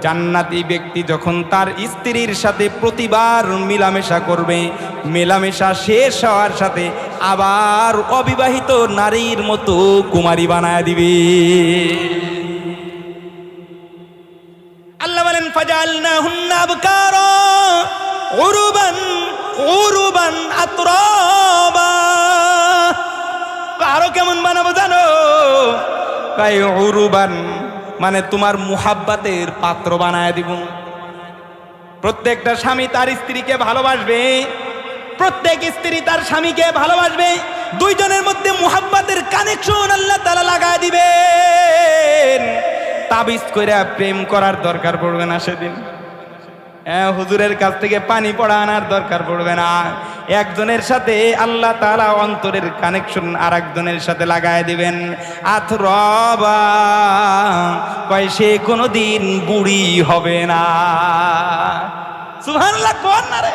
জান্নাতি ব্যক্তি যখন তার স্ত্রীর সাথে প্রতিবার মেলামেশা করবে, মেলামেশা শেষ হওয়ার সাথে আবার অবিবাহিত নারীর মতো কুমারী বানায় দিবে। আল্লাহ বলেন ফাজালনাহুন্না আবকারা উরুবান আতরাবা। আরো কেমন বানাবো জানো? কাই উরুবান মানে তোমার মুহাব্বাতের পাত্র বানায় দিব। প্রত্যেকটা স্বামী তার স্ত্রীকে ভালোবাসবে, প্রত্যেক স্ত্রী তার স্বামীকে ভালোবাসবে। দুইজনের মধ্যে মুহাব্বাতের কানেকশন আল্লাহ তাআলা লাগায় দিবেন। তাবিজ কইরা প্রেম করার দরকার পড়বে না সেদিন। হুজুরের কাছ থেকে পানি পড়া আনার দরকার পড়বে না। একজনের সাথে আল্লাহ তাআলা অন্তরের কানেকশন আর একজনের সাথে লাগায় দিবেন। আতরাবা কয় সে কোনোদিন বুড়ি হবে না। সুবহানাল্লাহ কোন না রে?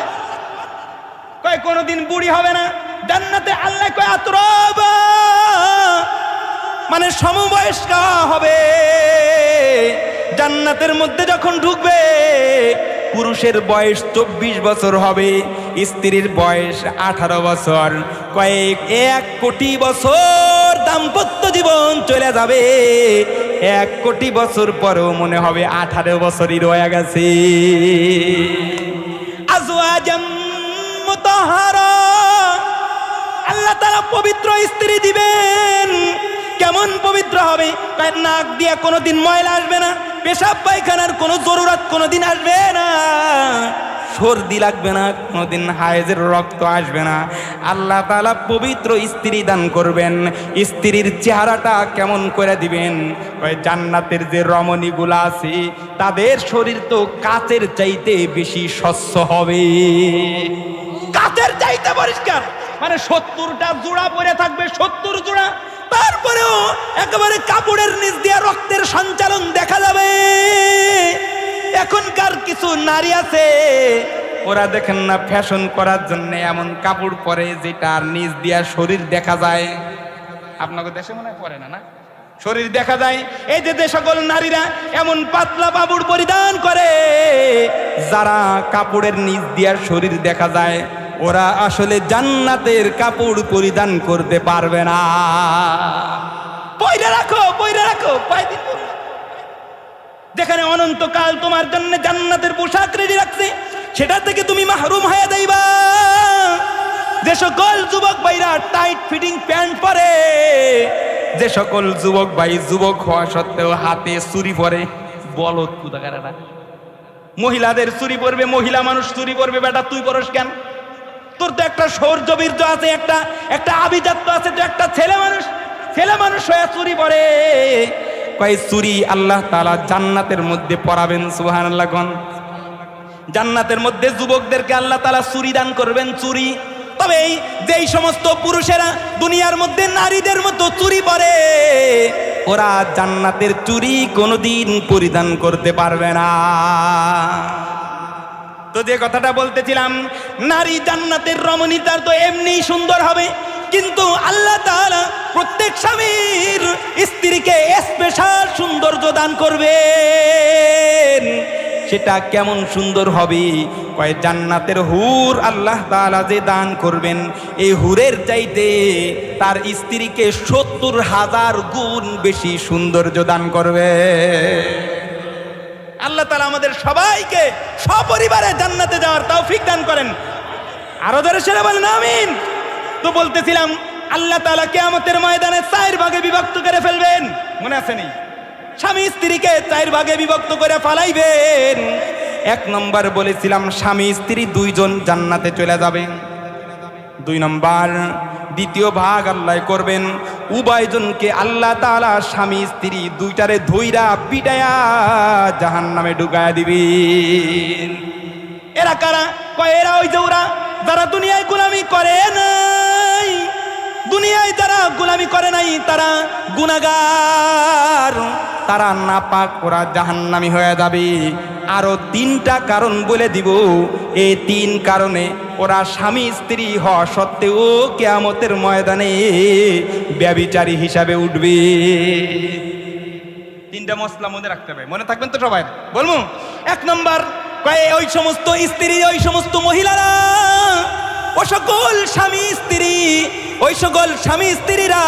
কয় কোনোদিন বুড়ি হবে না। জান্নাতে আল্লাহ কয় আতরাবা মানে সমবয়স্কা হবে। জান্নাতের মধ্যে যখন ঢুকবে পুরুষের বয়স 24 বছর হবে, স্ত্রীর বয়স 18 বছর। কয়েক 1 কোটি বছর দাম্পত্য জীবন চলে যাবে। 1 কোটি বছর পরেও মনে হবে 18 বছরই রয়ে গেছে। আজওয়াজাম মুতাহহারা আল্লাহ তাআলা পবিত্র স্ত্রী দিবেন। কেমন পবিত্র হবে? নাক দিয়া কোনোদিন ময়লা আসবে না, পেশাব পায়খানার কোনো জরুরত কোনোদিন আসবে না, সর্দি লাগবে না, কোনোদিন হায়েজের রক্ত আসবে না। আল্লাহ তাআলা পবিত্র স্ত্রী দান করবেন। স্ত্রীর চেহারাটা কেমন করে দিবেন? ওই জান্নাতের যে রমণীগুলা আছে তাদের শরীর তো কাচের চাইতে বেশি স্বচ্ছ হবে, কাচের চাইতে পরিষ্কার। মানে 70টা জোড়া পরে থাকবে, 70 জোড়া, তারপরেও একেবারে কাপড়ের নিচ দিয়ে রক্তের সঞ্চালন দেখা যাবে। এখনকার কিছু নারী আছে ওরা দেখেন না ফ্যাশন করার জন্য এমন কাপড় পরে যেটার নিচ দিয়া শরীর দেখা যায়। আপনাকে দেশে মনে পড়ে না, না শরীর দেখা যায়। এই যে সকল নারীরা এমন পাতলা কাপড় পরিধান করে যারা কাপড়ের নিচ দিয়া শরীর দেখা যায়, ওরা আসলে জান্নাতের কাপড় পরিধান করতে পারবে না। পয়রা রাখো, পয়রা রাখো, কয়দিন যেখানে অনন্তকাল তোমার জন্য জান্নাতের পোশাক রেডি রাখছে সেটা থেকে তুমি মাহরুম হয়ে যাইবা। যে সকল যুবক ভাইরা টাইট ফিটিং প্যান্ট পরে, যে সকল যুবক ভাই যুবক হওয়া সত্ত্বেও হাতে চুরি পরে, বলদ কুদাকারেরা, মহিলাদের চুরি পরবে, মহিলা মানুষ চুরি পরবে। বেটা তুই পরস কেন? তোর তো একটা শৌর্য বীর্য আছে, একটা আভিজাত্য আছে, তো একটা ছেলে মানুষ হয়ে চুরি পরে। কয় চুরি আল্লাহ তাআলা জান্নাতের মধ্যে পরাবেন। সুবহানাল্লাহ কোন? জান্নাতের মধ্যে যুবকদেরকে আল্লাহ তাআলা চুরি দান করবেন, চুরি। তবে যেই সমস্ত পুরুষেরা দুনিয়ার মধ্যে নারীদের মতো চুরি পরে, ওরা জান্নাতের চুরি কোনোদিন পরিধান করতে পারবে না। তো যে কথাটা বলতেছিলাম, নারী জান্নাতের রমণী তার তো এমনি সুন্দর হবে, কিন্তু আল্লাহ তাআলা প্রত্যেক স্বামীর স্ত্রীকে স্পেশাল সৌন্দর্য দান করবেন। সেটা কেমন সুন্দর হবে? কয় জান্নাতের হুর আল্লাহ তাআলা যে দান করবেন, এই হুরের চাইতে তার স্ত্রীকে 70,000 গুণ বেশি সৌন্দর্য দান করবে। আল্লাহ তাআলা আমাদের সবাইকে সপরিবারে জান্নাতে যাওয়ার তৌফিক দান করেন। আরো জোরে সেরে বলেন আমিন। তো বলতেছিলাম আল্লাহ তাআলা কিয়ামতের ময়দানে 4 ভাগে বিভক্ত করে ফেলবেন, মনে আছে নি? স্বামী স্ত্রীকে 4 ভাগে বিভক্ত করে ফেলাইবেন। 1 নম্বর বলেছিলাম স্বামী স্ত্রী 2 জন জান্নাতে চলে যাবে। 2 নম্বর দ্বিতীয় ভাগ আল্লাহ করবেন, উভয়জনকে আল্লাহ তাআলা স্বামী স্ত্রী দুইটারে ধইরা পিটায়া জাহান্নামে ঢুকায়া দিবেন। এরা কারা? কয় এরা ওই যে ওরা যারা দুনিয়ায় গোলামি করে নাই, দুনিয়ায় যারা গোলামি করে নাই তারা গুনাহগার, তারা নাপাক, ওরা জাহান্নামী হয়ে যাবে। আরো 3টা কারণ বলে দিব। এই 3 কারণে ওরা স্বামী স্ত্রী হওয়া সত্ত্বেও কিয়ামতের ময়দানে ব্যভিচারী হিসাবে উঠবে। তিনটা মশলা মনে রাখতে হবে, মনে থাকবেন তো সবাই? বলবো। 1 নম্বর কয় ওই সমস্ত স্ত্রী, ওই সমস্ত মহিলারা, ও সকল স্বামী স্ত্রী, ওই সকল স্বামী স্ত্রীরা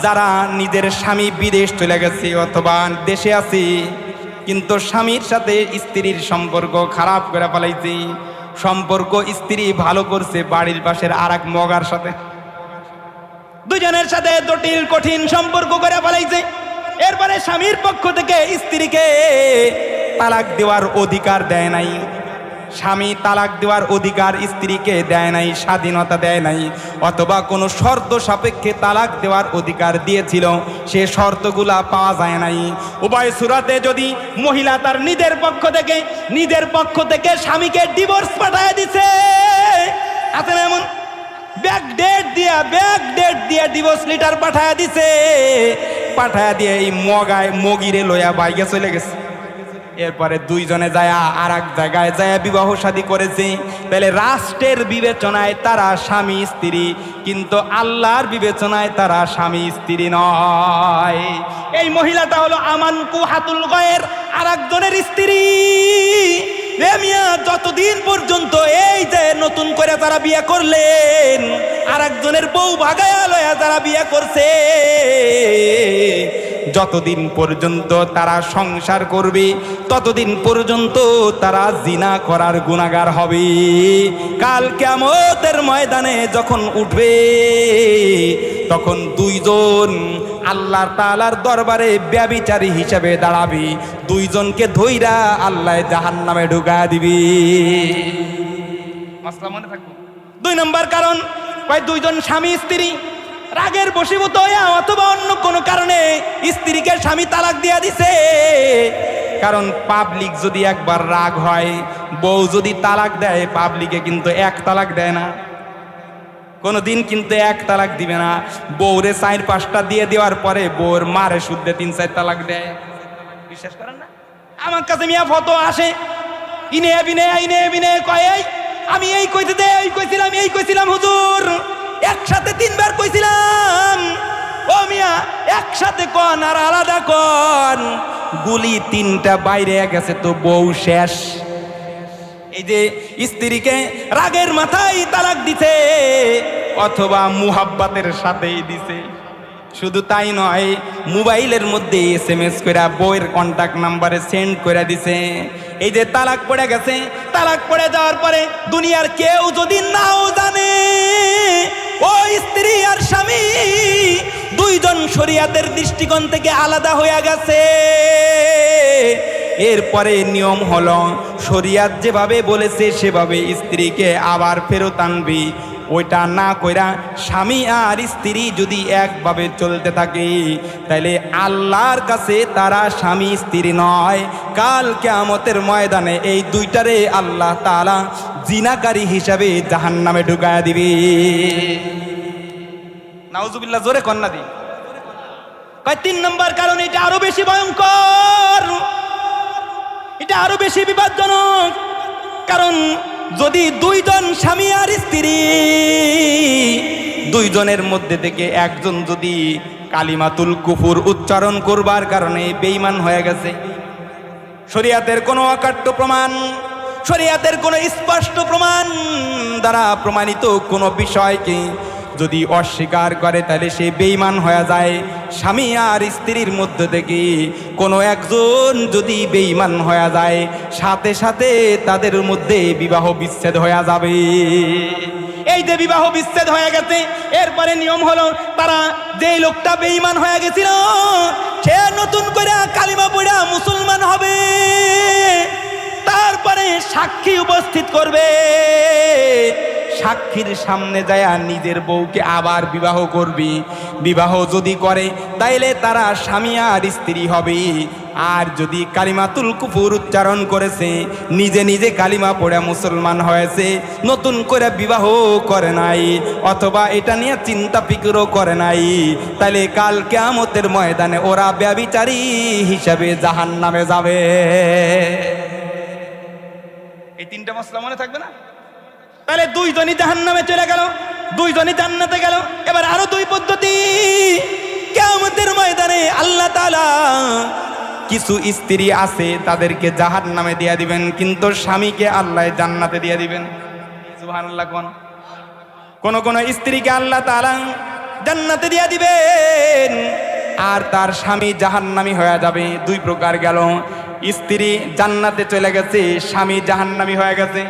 যারা নিজের স্বামী বিদেশ চলে গেছে অথবা দেশে আছে, কিন্তু স্বামীর সাথে স্ত্রীর সম্পর্ক খারাপ করে ফেলাইছে। সম্পর্ক স্ত্রী ভালো করছে বাড়ির পাশের আর এক মগার সাথে, দুজনের সাথে জটিল কঠিন সম্পর্ক করে ফেলাইছে। এরপরে স্বামীর পক্ষ থেকে স্ত্রীকে তালাক দেওয়ার অধিকার দেয় নাই। স্বামী তালাক দেওয়ার অধিকার স্ত্রীকে দেয় নাই, স্বাধীনতা দেয় নাই, অথবা কোনো শর্ত সাপেক্ষে তালাক দেওয়ার অধিকার দিয়েছিল, সে শর্তগুলা পাওয়া যায় নাই। উভয় সূরাতে যদি মহিলা তার নিজের পক্ষ থেকে স্বামীকে ডিভোর্স পাঠায় দিছে, আছে না এমন? ব্যাক ডেট দিয়া ডিভোর্স লেটার পাঠায় দিছে, পাঠায় দিয়ে এই মগিরে লইয়া বাইকে চলে গেছে। এরপরে দুইজনে যায় আর এক জায়গায় যায় বিবাহ শাদী করেছে। তাহলে রাষ্ট্রের বিবেচনায় তারা স্বামী স্ত্রী, কিন্তু আল্লাহর বিবেচনায় তারা স্বামী স্ত্রী নয়। এই মহিলাটা হলো আমানকু হাতুল গয়ের আর একজনের স্ত্রী। মিয়া, যতদিন পর্যন্ত এই যে নতুন করে তারা বিয়ে করলেন, আর একজনের বউ ভাগায়া লয়া যারা বিয়ে করছে, যতদিন পর্যন্ত তারা সংসার করবে ততদিন পর্যন্ত তারা জিনা করার গুনাহগার হবে। কাল কিয়ামতের ময়দানে যখন উঠবে, তখন দুইজন আল্লাহ তাআলার দরবারে ব্যভিচারী হিসেবে দাঁড়াবে। দুইজনকে ধইরা আল্লাহ জাহান্নামে ঢুকায়া দিবে। মাসলা মনে থাকবে। 2 নম্বর কারণ, কয় দুইজন স্বামী স্ত্রী রাগের বশীভূত হয়ে অথবা অন্য কোনো কারণে স্ত্রীকে স্বামী তালাক দিয়া দিছে। কারণ পাবলিক যদি একবার রাগ হয়, বউ যদি তালাক দেয়, পাবলিকে কিন্তু এক তালাক দেয় না, কোনোদিন কিন্তু এক তালাক দিবে না। বউরে 4-5টা দিয়ে দেওয়ার পরে বউর মারে শুদ্ধে 3-4 তালাক দেয়। বিশ্বাস করেন না? আমার কাছে মিয়া ফটো আসে, ইনে বিনে কয় আমি এই কইছিলাম হুজুর, একসাথে 3 বার কইছিলাম। ও মিয়া, একসাথে কন আর আলাদা কন, গুলি 3টা বাইরে গেছে তো বউ শেষ। এই যে স্ত্রীকে রাগের মাথায় তালাক দিছে অথবা মুহাব্বতের সাথেই দিছে। শুধু তাই নয়, মোবাইলের মধ্যে SMS করে বউয়ের কন্টাক্ট নাম্বারে সেন্ড করে দিছে। এই যে তালাক পড়ে গেছে, তালাক পড়ে যাওয়ার পরে দুনিয়ার কেউ যদি নাও জানে, ও স্ত্রী আর স্বামী দুইজন শরীয়তের দৃষ্টিকোণ থেকে আলাদা হয়ে গেছে। এরপরে নিয়ম হলো, শরীয়ত যেভাবে বলেছে সেভাবে স্ত্রীকে আবার ফেরত আনবি। ওইটা না কইরা স্বামী আর স্ত্রী যদি একভাবে চলতে থাকে, তাহলে আল্লাহর কাছে তারা স্বামী স্ত্রী নয়। কাল কিয়ামতের ময়দানে এই দুইটারে আল্লাহ তাআলা জিনাকারী হিসাবে জাহান্নামে ঢুকায়া দিবে। নাউজুবিল্লাহ, জোরে কন্না দি। 3 নম্বর কারণ, এটা আরো বেশি ভয়ঙ্কর, এটা আরো বেশি বিপজ্জনক। কারণ যদি দুইজন স্বামী আর স্ত্রী, দুইজনের মধ্যে থেকে একজন যদি কালিমাতুল কুফুর উচ্চারণ করবার কারণে বেঈমান হয়ে গেছে, শরীয়তের কোনো অকাট্য প্রমাণ, শরীয়তের কোনো স্পষ্ট প্রমাণ দ্বারা প্রমাণিত কোনো বিষয়কে যদি অস্বীকার করে, তাহলে সে বেঈমান হয়ে যায়। স্বামী আর স্ত্রীর মধ্যে থেকে কোনো একজন যদি বেঈমান হয়ে যায়, সাথে সাথে তাদের মধ্যে বিবাহ বিচ্ছেদ হয়ে যাবে। এই যে বিবাহ বিচ্ছেদ হয়ে গেছে, এরপরে নিয়ম হলো, তারা যেই লোকটা বেঈমান হয়ে গেছিল সে নতুন করে কালিমা পড়া মুসলমান হবে। তারপরে সাক্ষী উপস্থিত করবে, সাক্ষীর সামনে যায় নিজের বউকে আবার বিবাহ করবি। বিবাহ যদি করে তাইলে তারা স্বামী আর স্ত্রী হবে। আর যদি কালিমাতুল কুফুর উচ্চারণ করেছে, নিজে নিজে কালিমা পড়ে মুসলমান হয়েছে, নতুন করে বিবাহ করে নাই, অথবা এটা নিয়ে চিন্তা ফিকিরও করে নাই, তাইলে কাল কিয়ামতের ময়দানে ওরা ব্যভিচারী হিসাবে জাহান্নামে যাবে। এই 3টা মশলা মনে থাকবে না? তাহলে দুইজনই জাহান্নামে চলে গেল, দুইজনই জান্নাতে গেল। এবার আরো 2 পদ্ধতি, কিয়ামতের ময়দানে আল্লাহ তাআলা কিছু স্ত্রী আছে তাদেরকে জাহান্নামে দিয়ে দিবেন, কিন্তু স্বামীকে আল্লাহ জান্নাতে দিয়ে দিবেন। সুবহানাল্লাহ। কোন কোন স্ত্রীকে আল্লাহ তাআলা জান্নাতে দিয়ে দিবেন আর তার স্বামী জাহান্নামী হয়ে যাবে। দুই প্রকার গেল, স্ত্রী জান্নাতে চলে গেছে, স্বামী জাহান্নামী হয়ে গেছে,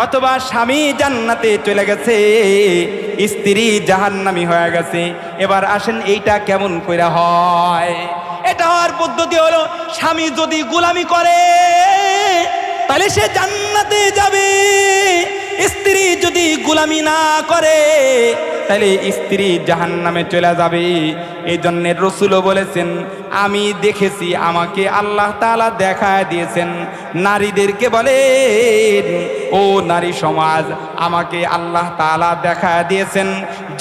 অথবা স্বামী জান্নাতে চলে গেছে, স্ত্রী জাহান্নামী হয়ে গেছে। এবার আসেন এইটা কেমন কইরা হয়? এটা হওয়ার পদ্ধতি হলো, স্বামী যদি গোলামি করে তাহলে সে জান্নাতে যাবে, স্ত্রী যদি গোলামি না করে তাহলে স্ত্রী জাহান্নামে চলে যাবে। এই জন্য রাসূলও বলেছেন, আমি দেখেছি, আমাকে আল্লাহ তাআলা দেখায় দিয়েছেন, নারীদেরকে বলেন ও নারী সমাজ, আমাকে আল্লাহ তাআলা দেখায় দিয়েছেন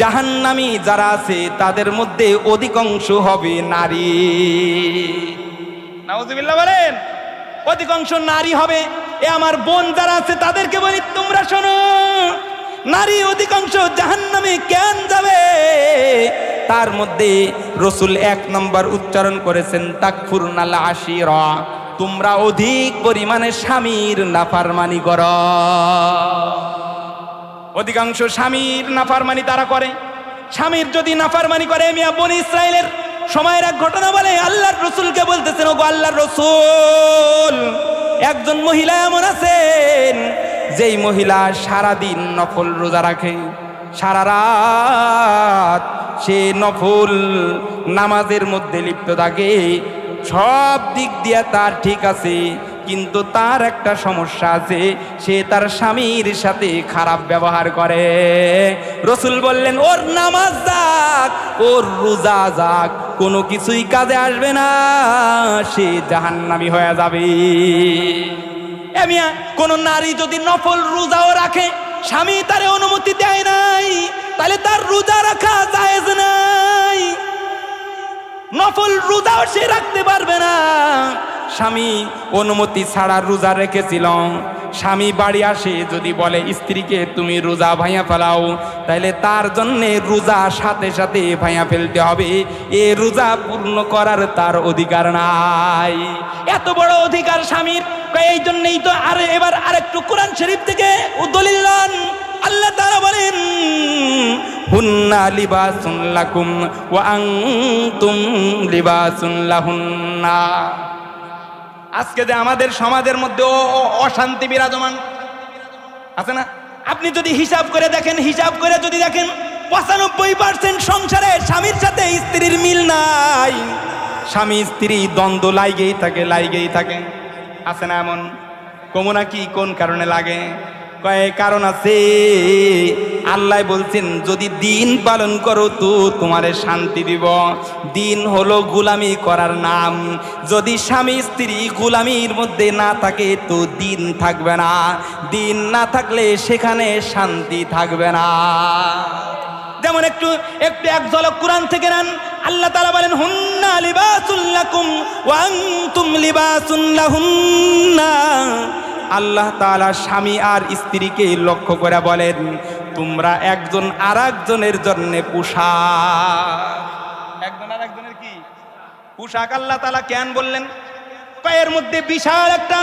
জাহান্নামী যারা আছে তাদের মধ্যে অধিকাংশ হবে নারী। নাউজুবিল্লাহ বলেন, অধিকাংশ নারী হবে। এ আমার বোন যারা আছে তাদেরকে বলি, তোমরা শোনো, নারী অধিকাংশ জাহান্নামে কেন যাবে? তার মধ্যে রাসূল 1 নম্বর উচ্চারণ করেছেন, তাকফুরনাল আশিরা, তোমরা অধিক পরিমাণে স্বামীর নাফরমানি করো। অধিকাংশ স্বামীর নাফরমানি তারা করে। স্বামীর যদি নাফরমানি করে, মিয়া বনি ইসরাইলের সময়ের এক ঘটনা বলে, আল্লাহর রাসূলকে বলতেছেন, ওগো আল্লাহর রাসূল, একজন মহিলা এমন আছেন যেই মহিলা সারাদিন নফল রোজা রাখে, সারা রাত সে নফল নামাজের মধ্যে লিপ্ত থাকে, সব দিক দিয়ে তার ঠিক আছে, কিন্তু তার একটা সমস্যা আছে, সে তার স্বামীর সাথে খারাপ ব্যবহার করে। রাসূল বললেন, ওর নামাজ যাক, ওর রোজা যাক, কোনো কিছুই কাজে আসবে না, সে জাহান্নামী হয়ে যাবে। এমিয়া কোন নারী যদি নফল রোজাও রাখে, স্বামী তারে অনুমতি দেয় নাই, তাহলে তার রোজা রাখা জায়েজ নাই, নফল রোজাও সে রাখতে পারবে না। স্বামী অনুমতি ছাড়া রোজা রেখেছিল, স্বামী বাড়ি আসে যদি বলে স্ত্রীকে তুমি রোজা ভাইয়া ফেলাও, তাহলে তার জন্য রোজা সাথে সাথে ভাইয়া ফেলতে হবে, এ রোজা পূর্ণ করার তার অধিকার নাই। এত বড় অধিকার স্বামীর, এই জন্যই তো। আর এবার আরেকটু কোরআন শরীফ থেকে দলিল নেন। আল্লাহ তাআলা বলেন, হুন্না লিবাসুন লাকুম ওয়া আনতুম লিবাসুন লাহুন্না। আজকে যে আমাদের সমাজের মধ্যে অশান্তি বিরাজমান আছে না, আপনি যদি হিসাব করে দেখেন, হিসাব করে যদি দেখেন, 95% সংসারে স্বামীর সাথে স্ত্রীর মিল নাই, স্বামী স্ত্রী দ্বন্দ্ব লাগেই থাকে। আছে না এমন? কমুনা কি কোন কারণে লাগে? কয়েক কারণ আছে। আল্লাহ বলছেন, যদি দিন পালন করো তো তোমারে শান্তি দিব। দিন হলো গোলামি করার নাম। যদি স্বামী স্ত্রী গোলামির মধ্যে না থাকে তো দিন থাকবে না, দিন না থাকলে সেখানে শান্তি থাকবে না। যেমন একটু এক ঝলক কোরআন থেকে নেন। আল্লাহ তাআলা বলেন, হুন্না লিবাসুল লাকুম ওয়া আনতুম লিবাসুন লাহুন্না। আল্লাহ তাআলা স্বামী আর স্ত্রীকে লক্ষ্য করে বলেন, তোমরা একজন আরেকজনের জন্য পোশাক। একজন আরেকজনের কি পোশাক? আল্লাহ তাআলা কেন বললেন? এর মধ্যে বিশাল একটা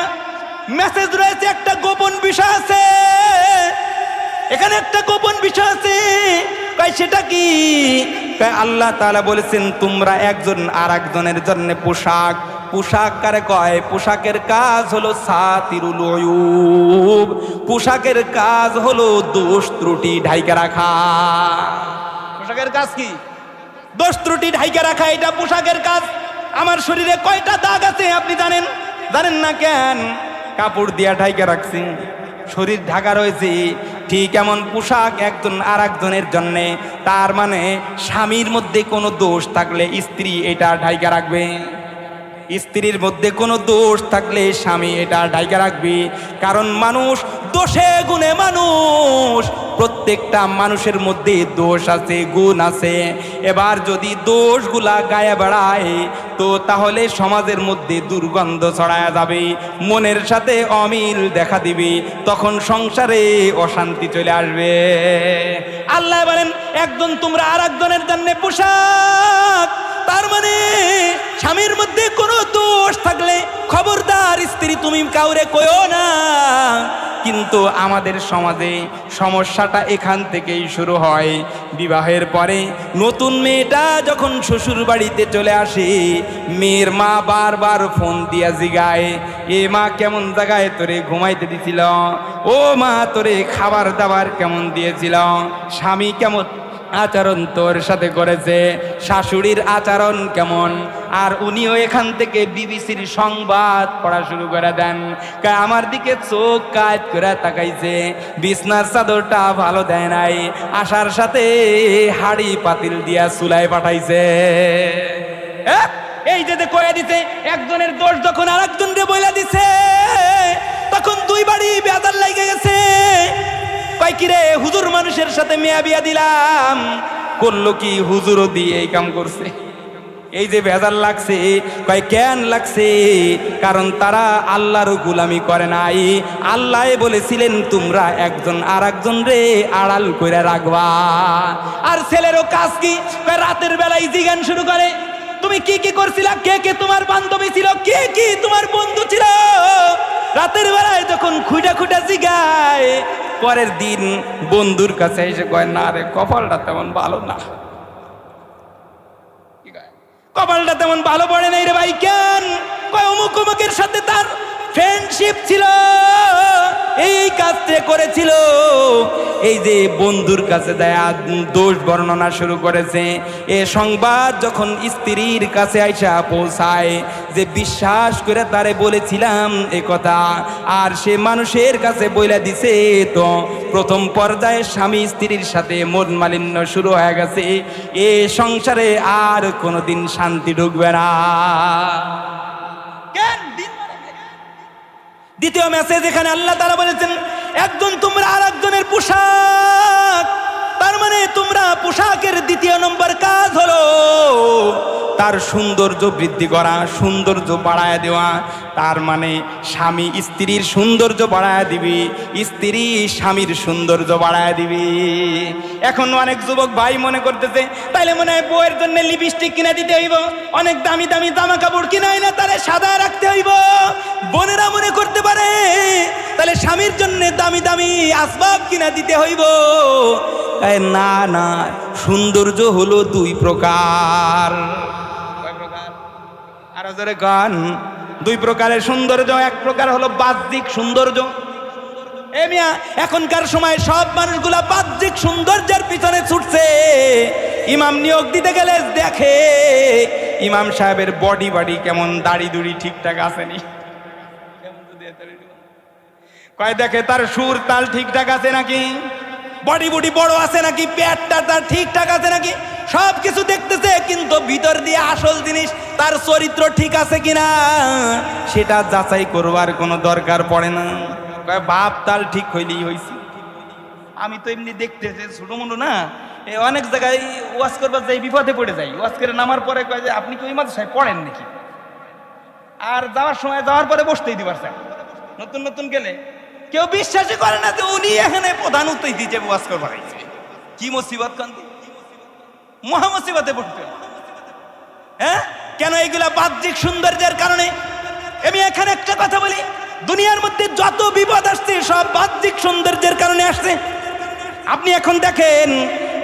মেসেজ রয়েছে, একটা গোপন বিষয় আছে, এখানে একটা গোপন বিষয় আছে। সেটা কি? আল্লাহ তাআলা বলেছেন, তোমরা একজন আরেকজনের জন্য পোশাক। পোশাক কারে কয়? পোশাকের কাজ হলো সাতিরুল উয়ুব, পোশাকের কাজ হলো দোষ ত্রুটি ঢাইকা রাখা। পোশাকের কাজ কি? দোষ ত্রুটি ঢাইকা রাখা, এটা পোশাকের কাজ। আমার শরীরে কয়টা দাগ আছে আপনি জানেন? জানেন না কেন? কাপড় দিয়া ঢাইকা রাখছি, শরীর ঢাকা রয়েছে। ঠিক এমন পোশাক একজন আরেকজনের জন্যে। তার মানে স্বামীর মধ্যে কোনো দোষ থাকলে স্ত্রী এটা ঢাইকা রাখবে, স্ত্রীর মধ্যে কোনো দোষ থাকলে স্বামী এটা ঢাইকা রাখবে। কারণ মানুষ দোষে গুণে মানুষ, প্রত্যেকটা মানুষের মধ্যে দোষ আছে, গুণ আছে। এবার যদি দোষগুলা গায়ে বেড়ায় তো তাহলে সমাজের মধ্যে দুর্গন্ধ ছড়ায়া যাবে, মনের সাথে অমিল দেখা দিবে, তখন সংসারে অশান্তি চলে আসবে। আল্লাহ বলেন, একজন তোমরা আরেকজনের জন্য পোশাক। তার মানে স্বামীর মধ্যে কোনো দোষ থাকলে খবরদার স্ত্রী তুমি কাউরে কইও না। কিন্তু আমাদের সমাজে সমস্যাটা এখান থেকেই শুরু হয়। বিবাহের পরে নতুন মেয়েটা যখন শ্বশুর বাড়িতে চলে আসে, মেয়ের মা বারবার ফোন দিয়া জিগায়, এ মা কেমন জায়গায় তোরে ঘুমাইতে দিছিল, ও মা তোরে খাবার দাবার কেমন দিয়েছিল, স্বামী কেমন আচরণ তোর সাথে করেছে, শাশুড়ির আচরণ কেমন। আর উনিও এখান থেকে বিবিসির সংবাদ পড়া শুরু করে দেন। আমার দিকে চোখ কাজ করে তাকাইছে, বিছনার চাদরটা ভালো দেয় নাই, আসার সাথে হাড়ি পাতিল দিয়া চুলায় পাঠাইছে। এই যে কয়ে দিছে, একজনের দোষ যখন আর একজনকে বইলা দিছে, তখন দুই বাড়ি বেজার লাগে গেছে। কয় কি রে, হুজুর মানুষের সাথে মেয়া বিয়া দিলাম, করলো কি হুজুরও দিয়ে এই কাম করছে। এই যে ভেজাল লাগছে, কয় কেন লাগছে, কারণ তারা আল্লাহর গোলামি করে নাই। আল্লাহ বলেছিলেন তোমরা একজন আর একজন রে আড়াল করে রাখবা। আর ছেলেরও কাজ কি, রাতের বেলায় জিজ্ঞান শুরু করে, তুমি কি কি করছিলা, কে কে তোমার বান্ধবী ছিল, কে কি তোমার বন্ধু ছিল। রাতের বেলায় যখন খুঁটা খুঁটা জিগায়, পরের দিন বন্ধুর কাছে এসে কয়, না রে কপালটা তেমন ভালো না, কপালটা তেমন ভালো পড়ে নাই রে ভাই। কেন? কয় অমুক অমুকের সাথে তার ফ্রেন্ডশিপ ছিল, এই কাজটা করেছিল। এই যে বন্ধুর কাছে দেয়া দোষ বর্ণনা শুরু করেছে। এ সংবাদ যখন স্ত্রীর কাছে আইসা পৌঁছায়, যে বিশ্বাস করে তারে বলেছিলাম এ কথা, আর সে মানুষের কাছে বইলা দিছে, তো প্রথম পর্যায়ে স্বামী স্ত্রীর সাথে মন মালিন্য শুরু হয়ে গেছে। এ সংসারে আর কোনোদিন শান্তি ঢুকবে না। দ্বিতীয় মেসেজ এখানে আল্লাহ তাআলা বলেছেন, একজন তোমরা আর একজনের পোশাক। তার মানে তোমরা পোশাকের দ্বিতীয় নম্বর কাজ হলো তার সৌন্দর্য বৃদ্ধি করা, সৌন্দর্য বাড়ায় দেওয়া। তার মানে স্বামী স্ত্রীর সৌন্দর্য বাড়ায় দিবি, স্ত্রী স্বামীর সৌন্দর্য বাড়ায় দিবি। এখন অনেক যুবক ভাই মনে করতেছে, তাইলে মনে হয় বউয়ের জন্য লিপস্টিক কিনে দিতে হইব, অনেক দামি দামি জামা কাপড় কিনা হয় না, তারে সাদা রাখতে হইব। বোনেরা মনে করতে পারে তাহলে স্বামীর জন্য দামি দামি আসবাব কিনা দিতে হইব। না না, সৌন্দর্য হলো দুই প্রকার। আরো জোরে গান। দুই প্রকারের সৌন্দর্য, এক প্রকার হলো বাহ্যিক সৌন্দর্য। এ মিয়া, এখনকার সময় সব মানুষগুলা বাহ্যিক সৌন্দর্যের পিছনে ছুটছে। ইমাম নিয়োগ দিতে গেলে দেখে ইমাম সাহেবের বডি কেমন, দাড়ি দুড়ি ঠিকঠাক আসেনি, কয় দেখে তার সুর তাল ঠিকঠাক আছে নাকি, বডি বুডি বড় আছে নাকি, পেটটা তার ঠিকঠাক আছে নাকি, সব কিছু দেখতেছে। কিন্তু ভিতর দিয়ে আসল জিনিস, তার চরিত্র ঠিক আছে কিনা, সেটা যাচাই করবার কোনো দরকার পড়ে না। কয় বাপ তাল ঠিক হইলেই হইছে। আমি তো এমনি দেখতেছি ছোট মতো না, অনেক জায়গায় ওয়াজ করবার যাই, বিপদে পড়ে যাই। ওয়াজ করে নামার পরে কয় যে আপনি কি ওই মাদ্রাসায় পড়েন নাকি, আর যাওয়ার সময় যাওয়ার পরে বসতেই দিবার চাই। নতুন নতুন গেলে কেউ বিশ্বাসই করে না যে উনি এখানে প্রধান উত্তর দিতে ওয়াজ করবার আইছে। কি মুসিবত, কান্তি মহা মুসিবতে পড়তে। হ্যাঁ, কেন? এগুলা বাহ্যিক সৌন্দর্যের কারণে। আমি এখানে একটা কথা বলি, দুনিয়ার মধ্যে যত বিপদ আসছে সব বাহ্যিক সৌন্দর্যের কারণে আসছে। আপনি এখন দেখেন,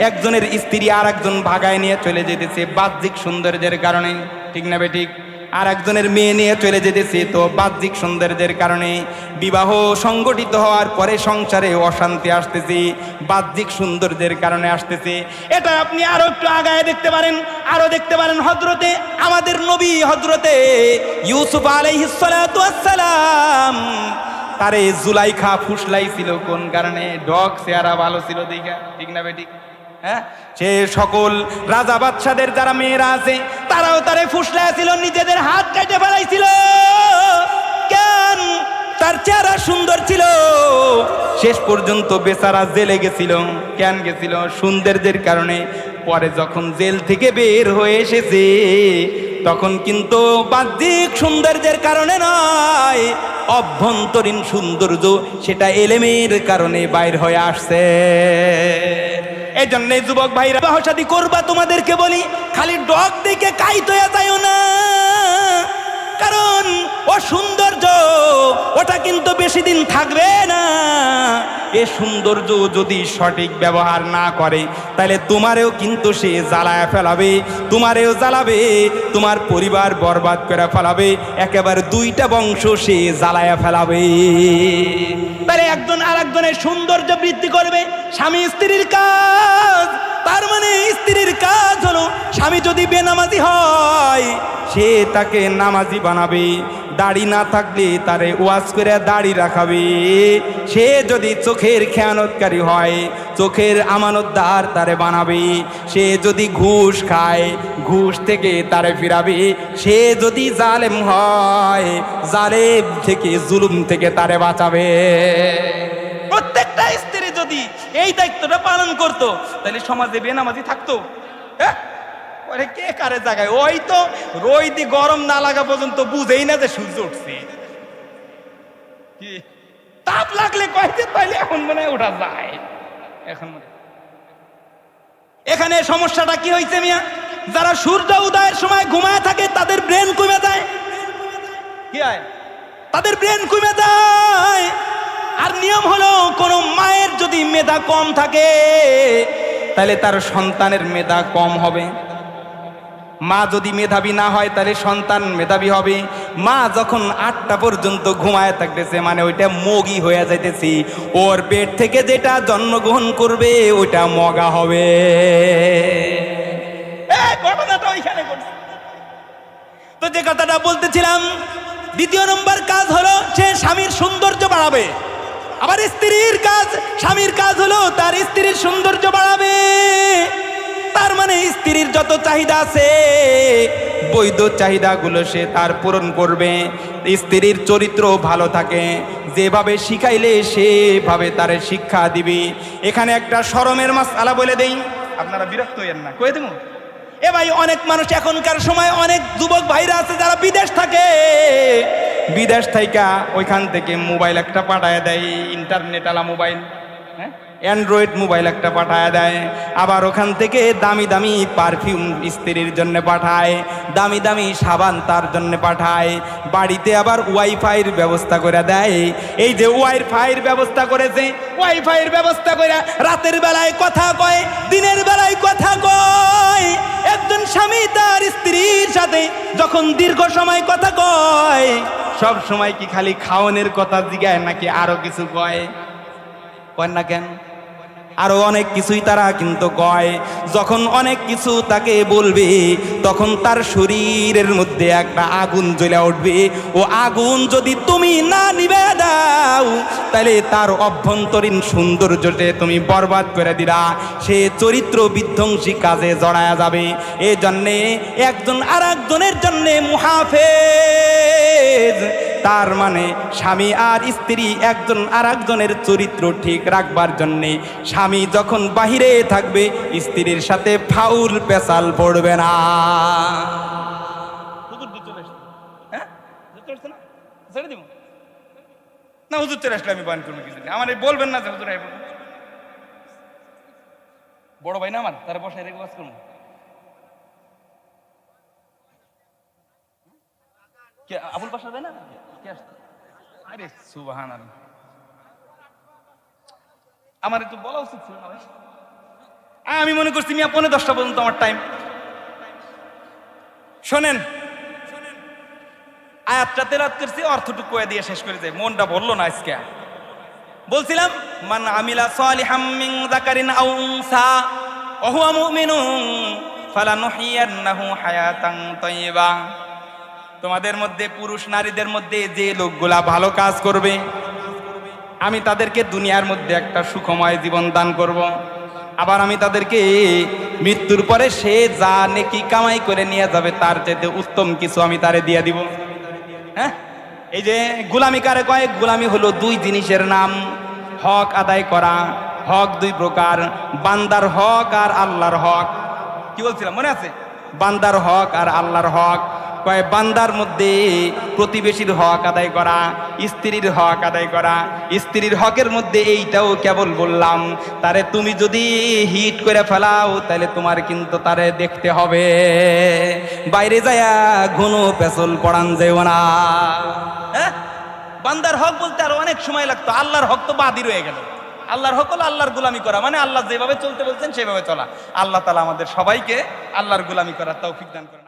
একজনের স্ত্রী আর একজন ভাগায় নিয়ে চলে যেতেছে বাহ্যিক সৌন্দর্যের কারণে, ঠিক না বেঠিক? আর একজনের মেয়ে নিয়ে চলে যেতেছে তো বাহ্যিক সৌন্দর্যের কারণে। বিবাহ সংগঠিত হওয়ার পরে সংসারে অশান্তি আসতেছে, বাহ্যিক সৌন্দর্যের কারণে আসতেছে। এটা আপনি আরো একটু আগায় দেখতে পারেন, আরো দেখতে পারেন হযরতে আমাদের নবী হযরতে ইউসুফ আলাইহিস সালাতু ওয়াস সালাম, তারে জুলাইখা ফুসলাইছিল কোন কারণে? ডগ চেহারা ভালো ছিল দেখা, ঠিক না বেঠিক? হ্যাঁ, সে সকল রাজা বাদশাদের যারা মেয়েরা আছে তারাও তারে ফুসলাইছিল, নিজেদের হাত কেটে ফেলাইছিল। কেন? তার চেহারা সুন্দর ছিল। শেষ পর্যন্ত বেচারা জেলে গেছিল। কেন গেছিল? সৌন্দর্যের কারণে। পরে যখন জেল থেকে বের হয়ে এসেছে তখন কিন্তু বাহ্যিক সৌন্দর্যের কারণে নয়, অভ্যন্তরীণ সৌন্দর্য, সেটা এলেমের কারণে বাইর হয়ে আসছে। এই জন্য যুবক ভাইরা বিবাহ শাদী করবা, তোমাদেরকে বলি খালি ডগ দেখে কাইত হয়ে যায়ও না, কারণ ও সৌন্দর্য ওটা কিন্তু বেশি দিন থাকবে না। এ সৌন্দর্য যদি সঠিক ব্যবহার না করে তাহলে তোমারেও কিন্তু সে জ্বালায় ফেলাবে, তোমারেও জ্বালাবে, তোমার পরিবার বরবাদ করে ফেলাবে, একেবারে দুইটা বংশ সে জ্বালায় ফেলাবে। তাহলে একজন আর একজনের সৌন্দর্য বৃদ্ধি করবে স্বামী স্ত্রীর কাজ। তার মানে স্ত্রীর কাজ হলো স্বামী যদি বেনামাজি হয় সে তাকে নামাজি বানাবে, দাড়ি না থাকলে তারে ওয়াজ করে দাড়ি রাখাবে, সে যদি চোখের খেয়ানতকারী হয় চোখের আমানতদার তারে বানাবে, সে যদি ঘুষ খায় ঘুষ থেকে তারে ফিরাবে, সে যদি জালেম হয় জালেম থেকে জুলুম থেকে তারে বাঁচাবে। প্রত্যেকটা স্ত্রী যদি এই দায়িত্বটা পালন করতো তাহলে সমাজে বেনামাজি থাকতো? হ্যাঁ, কে কারে জায়গায়? ওই তো রোদি গরম না লাগা পর্যন্ত বুঝেই না যে সূর্য উঠছে, কি তাপ লাগলে কয়েছে তাইলে এখন মনে হয় ওঠা যায়। এখন এখানে সমস্যাটা কি হয়েছে মিয়া, যারা সূর্য উদয়ের সময় ঘুমায় থাকে তাদের ব্রেন কমে যায়, কি হয় তাদের ব্রেন কমে যায়। আর নিয়ম হলো কোন মায়ের যদি মেধা কম থাকে তাহলে তার সন্তানের মেধা কম হবে, মা যদি মেধাবী না হয় তাহলে সন্তান মেধাবী হবে। মা যখন 8টা পর্যন্ত ঘুমায় থাকতেছে মানে ওইটা মগি হয়ে যাইতেছি, ওর পেট থেকে যেটা জন্মগ্রহণ করবে ওইটা মগা হবে। ঘটনাটা ওইখানে ঘটছে। তো যে কথাটা বলতেছিলাম, দ্বিতীয় নম্বর কাজ হলো সে স্বামীর সৌন্দর্য বাড়াবে। আবার স্ত্রীর কাজ, স্বামীর কাজ হলো তার স্ত্রীর সৌন্দর্য বাড়াবে। তার মানে স্ত্রীর যত চাহিদা আছে বৈধ চাহিদাগুলো সে তার পূরণ করবে। স্ত্রীর চরিত্র ভালো থাকে, যেভাবে শিখাইলে সেভাবে তার শিক্ষা দিবি। এখানে একটা শরমের মাসআলা বলে দেই, আপনারা বিরক্ত হইয়েন না, কয়ে দেবো। এ ভাই, অনেক মানুষ এখনকার সময় অনেক যুবক ভাইরা আছে যারা বিদেশ থাকে, বিদেশ থাইকা ওইখান থেকে মোবাইল একটা পাঠায় দেয়, ইন্টারনেট আলা মোবাইল, হ্যাঁ অ্যান্ড্রয়েড মোবাইল একটা পাঠায় দেয়। আবার ওখান থেকে দামি দামি পারফিউম স্ত্রীর জন্য পাঠায়, দামি দামি সাবান তার জন্য পাঠায়। বাড়িতে আবার ওয়াইফাইয়ের ব্যবস্থা করে দেয়। এই যে ওয়াইফাইয়ের ব্যবস্থা করেছে, ওয়াইফাইয়ের ব্যবস্থা করে রাতের বেলায় কথা কয়, দিনের বেলায় কথা কয়। একজন স্বামী তার স্ত্রীর সাথে যখন দীর্ঘ সময় কথা কয়, সব সময় কি খালি খাওয়ানোর কথা জিগায় নাকি আরো কিছু কয়? কয় না কেন? আরো অনেক কিছুই তারা কিন্তু কয়। যখন অনেক কিছু তাকে বলবে তখন তার শরীরের মধ্যে একটা আগুন জ্বলে উঠবে। ও আগুন যদি তুমি না নিভে দাও তাহলে তার অভ্যন্তরীণ সৌন্দর্যতে তুমি বরবাদ করে দিলা, সে চরিত্র বিধ্বংসী কাজে জড়ায়া যাবে। এই জন্যে একজন আর একজনের জন্যে মুহাফেজ, তার মানে স্বামী আর স্ত্রী একজন আর একজনের চরিত্র ঠিক রাখবার জন্যে স্বামী যখন বাহিরে থাকবে স্ত্রীর সাথে ফাউল পেশাল পড়বে না। না হুজুর চলে আসলে আমি বান করবো কিছু, আমার বলবেন না যে হুজুর বড় ভাই না আমার, তারা বসায় রেখে কাজ করবো। আবুল বাসার ভাই না, আরে সুবহানাল্লাহ, আমার একটু বলা উচিত ছিল না ভাই। আমি মনে করছি মিয়া 10:45 পর্যন্ত আমার টাইম। শোনেন, আয়াতটা তেলাওয়াত করছি, অর্থটুকু কয়ে দিয়ে শেষ করে যায়, মনটা বললো না আজকে। বলছিলাম মান আমিলা সালিহাম মিন যাকারিন আও উনসা ওয়া হুয়া মুমিনুন ফালানুহিয়ান্নাহু হায়াতান তাইয়্যিবা। তোমাদের মধ্যে পুরুষ নারীদের মধ্যে যে লোকগুলা ভালো কাজ করবে আমি তাদেরকে দুনিয়ার মধ্যে একটা সুখময় জীবন দান করব। আবার আমি তাদেরকে মৃত্যুর পরে সে যা নেকি কামাই করে নিয়ে যাবে তার চাইতে উত্তম কিছু আমি তারে দিয়ে দিব। হ্যাঁ, এই যে গোলামি কারে কয়? গোলামি হলো দুই জিনিসের নাম, হক আদায় করা। হক দুই প্রকার, বান্দার হক আর আল্লাহর হক। কি বলছিলাম মনে আছে? বান্দার হক আর আল্লাহর হক। কয় বান্দার মধ্যে প্রতিবেশীর হক আদায় করা, স্ত্রীর হক আদায় করা, স্ত্রীর হকের মধ্যে এইটাও কেবল বললাম, তারে তুমি যদি হিট করে ফেলাও তাহলে তোমার কিন্তু তারে দেখতে হবে, বাইরে যায়া ঘন পেছল পড়ান যেও না। হ্যাঁ, বান্দার হক বলতে আরো অনেক সময় লাগতো, আল্লাহর হক তো বাদই রয়ে গেল। আল্লাহর হক হলো আল্লাহর গোলামি করা, মানে আল্লাহ যেভাবে চলতে বলছেন সেভাবে চলা। আল্লাহ তাআলা আমাদের সবাইকে আল্লাহর গোলামি করার তৌফিক দান করেন।